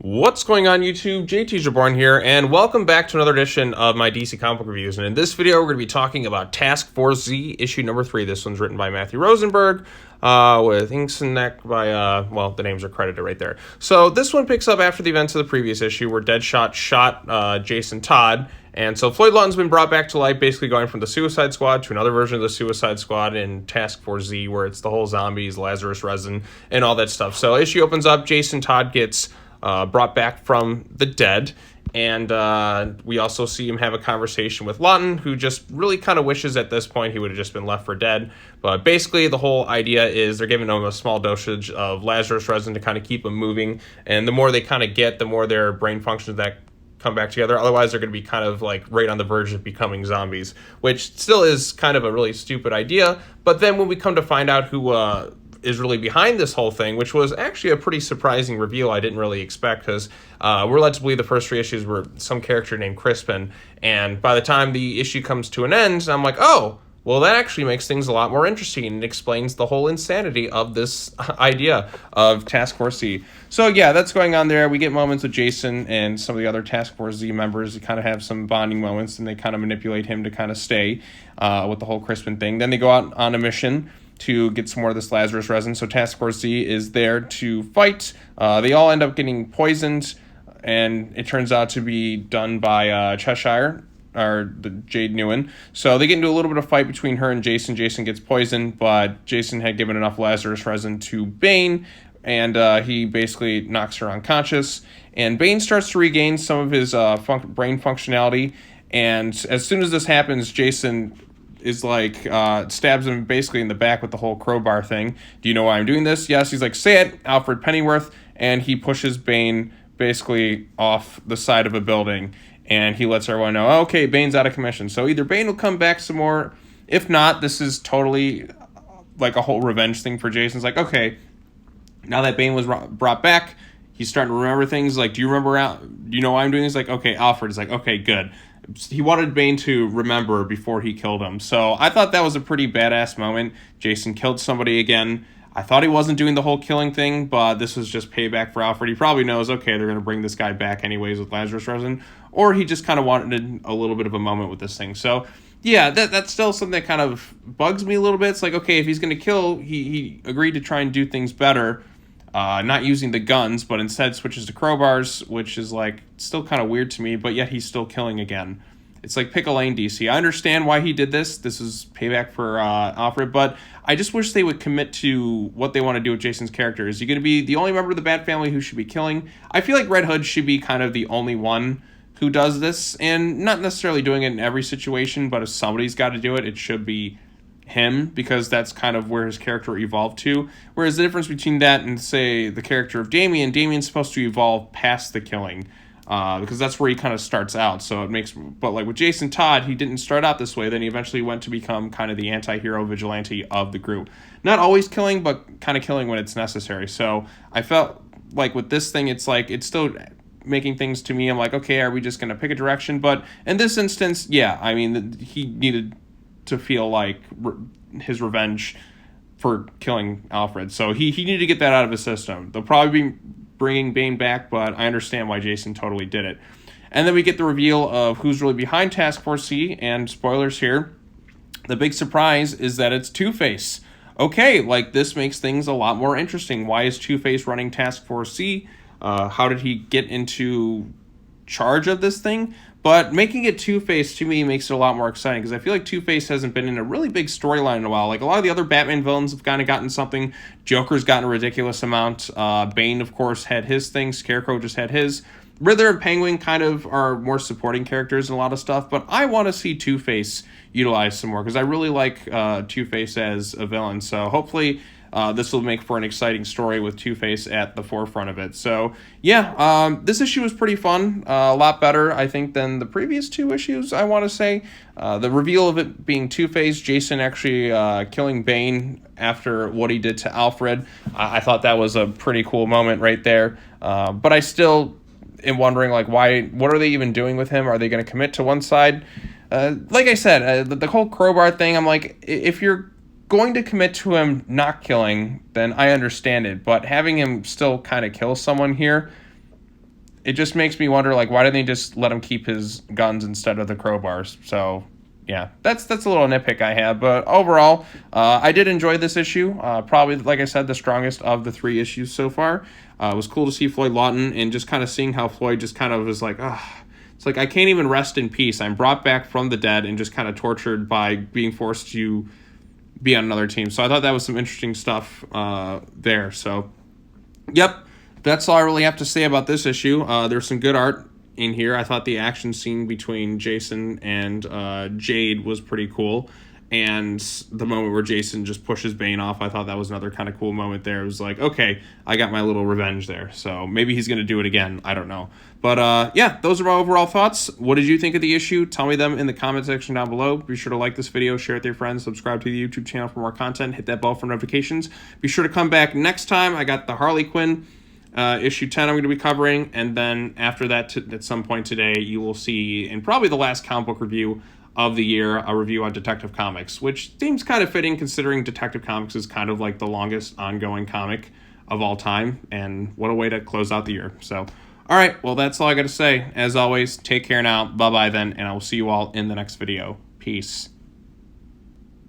What's going on YouTube? JT Jaborn here, and welcome back to another edition of my DC comic book reviews. And in this video, we're going to be talking about Task Force Z, issue number 3. This one's written by Matthew Rosenberg, with inks and neck by, well, the names are credited right there. So this one picks up after the events of the previous issue, where Deadshot shot Jason Todd. And so Floyd Lawton's been brought back to life, basically going from the Suicide Squad to another version of the Suicide Squad in Task Force Z, where it's the whole zombies, Lazarus resin, and all that stuff. So issue opens up, Jason Todd gets brought back from the dead, and we also see him have a conversation with Lawton, who just really kind of wishes at this point he would have just been left for dead. But basically the whole idea is they're giving him a small dosage of Lazarus resin to kind of keep him moving, and the more they kind of get, the more their brain functions that come back together. Otherwise they're going to be kind of like right on the verge of becoming zombies, which still is kind of a really stupid idea. But then when we come to find out who is really behind this whole thing, which was actually a pretty surprising reveal I didn't really expect, because we're led to believe the first 3 issues were some character named Crispin, and by the time the issue comes to an end, I'm like, oh, well, that actually makes things a lot more interesting, and it explains the whole insanity of this idea of Task Force Z. So yeah, that's going on there. We get moments with Jason and some of the other Task Force Z members. They kind of have some bonding moments, and they kind of manipulate him to kind of stay with the whole Crispin thing. Then they go out on a mission to get some more of this Lazarus resin. So Task Force Z is there to fight. They all end up getting poisoned, and it turns out to be done by Cheshire, or the Jade Newen. So they get into a little bit of fight between her and Jason. Jason gets poisoned, but Jason had given enough Lazarus resin to Bane, and he basically knocks her unconscious. And Bane starts to regain some of his brain functionality, and as soon as this happens, Jason is like, stabs him basically in the back with the whole crowbar thing. Do you know why I'm doing this? Yes. He's like, say it, Alfred Pennyworth. And he pushes Bane basically off the side of a building, and he lets everyone know, oh, okay, Bane's out of commission. So either Bane will come back some more. If not, this is totally like a whole revenge thing for Jason. It's like, okay, now that Bane was brought back, he's starting to remember things. Like, do you know why I'm doing this? Like, okay, Alfred is like, okay, good. He wanted Bane to remember before he killed him. So I thought that was a pretty badass moment. Jason killed somebody again. I thought he wasn't doing the whole killing thing, but this was just payback for Alfred. He probably knows, okay, they're going to bring this guy back anyways with Lazarus resin, or he just kind of wanted a little bit of a moment with this thing. So yeah, that's still something that kind of bugs me a little bit. It's like, okay, if he's going to kill, he agreed to try and do things better, not using the guns, but instead switches to crowbars, which is like still kind of weird to me, but yet he's still killing again. It's like, pick a lane, DC. I understand why he did this. This is payback for Alfred, but I just wish they would commit to what they want to do with Jason's character. Is he going to be the only member of the Bat family who should be killing? I feel like Red Hood should be kind of the only one who does this, and not necessarily doing it in every situation, but if somebody's got to do it, it should be him, because that's kind of where his character evolved to. Whereas the difference between that and, say, the character of Damian's supposed to evolve past the killing, because that's where he kind of starts out. So it makes, but like with Jason Todd, he didn't start out this way. Then he eventually went to become kind of the anti-hero vigilante of the group. Not always killing, but kind of killing when it's necessary. So I felt like with this thing, it's like, it's still making things to me, I'm like, okay, are we just going to pick a direction? But in this instance, yeah, I mean, he needed to feel like his revenge for killing Alfred. So he needed to get that out of his system. They'll probably be bringing Bane back, but I understand why Jason totally did it. And then we get the reveal of who's really behind Task Force Z, and spoilers here, the big surprise is that it's Two-Face. Okay, like, this makes things a lot more interesting. Why is Two-Face running Task Force Z? How did he get into charge of this thing? But making it Two-Face, to me, makes it a lot more exciting, because I feel like Two-Face hasn't been in a really big storyline in a while. Like, a lot of the other Batman villains have kind of gotten something. Joker's gotten a ridiculous amount. Bane, of course, had his thing. Scarecrow just had his. Riddler and Penguin kind of are more supporting characters in a lot of stuff, but I want to see Two-Face utilized some more, because I really like Two-Face as a villain. So hopefully this will make for an exciting story with Two-Face at the forefront of it. So yeah, this issue was pretty fun, a lot better, I think, than the previous 2 issues, I want to say. The reveal of it being Two-Face, Jason actually killing Bane after what he did to Alfred, I thought that was a pretty cool moment right there. But I still am wondering, like, what are they even doing with him? Are they going to commit to one side? Like I said, the whole crowbar thing, I'm like, if you're going to commit to him not killing, then I understand it. But having him still kind of kill someone here, it just makes me wonder, like, why didn't they just let him keep his guns instead of the crowbars? So, yeah, that's a little nitpick I have. But overall, I did enjoy this issue. Probably, like I said, the strongest of the 3 issues so far. It was cool to see Floyd Lawton and just kind of seeing how Floyd just kind of was like, it's like, I can't even rest in peace. I'm brought back from the dead and just kind of tortured by being forced to be on another team. So I thought that was some interesting stuff there. So, yep. That's all I really have to say about this issue. There's some good art in here. I thought the action scene between Jason and Jade was pretty cool. And the moment where Jason just pushes Bane off, I thought that was another kind of cool moment there. It was like, okay, I got my little revenge there. So maybe he's going to do it again. I don't know. But yeah, those are my overall thoughts. What did you think of the issue? Tell me them in the comment section down below. Be sure to like this video, share it with your friends, subscribe to the YouTube channel for more content, hit that bell for notifications. Be sure to come back next time. I got the Harley Quinn issue 10 I'm going to be covering, and then after that, at some point today, you will see, in probably the last comic book review of the year, a review on Detective Comics, which seems kind of fitting considering Detective Comics is kind of like the longest ongoing comic of all time, and what a way to close out the year. So, all right, well, that's all I got to say. As always, take care now. Bye-bye then, and I will see you all in the next video. Peace.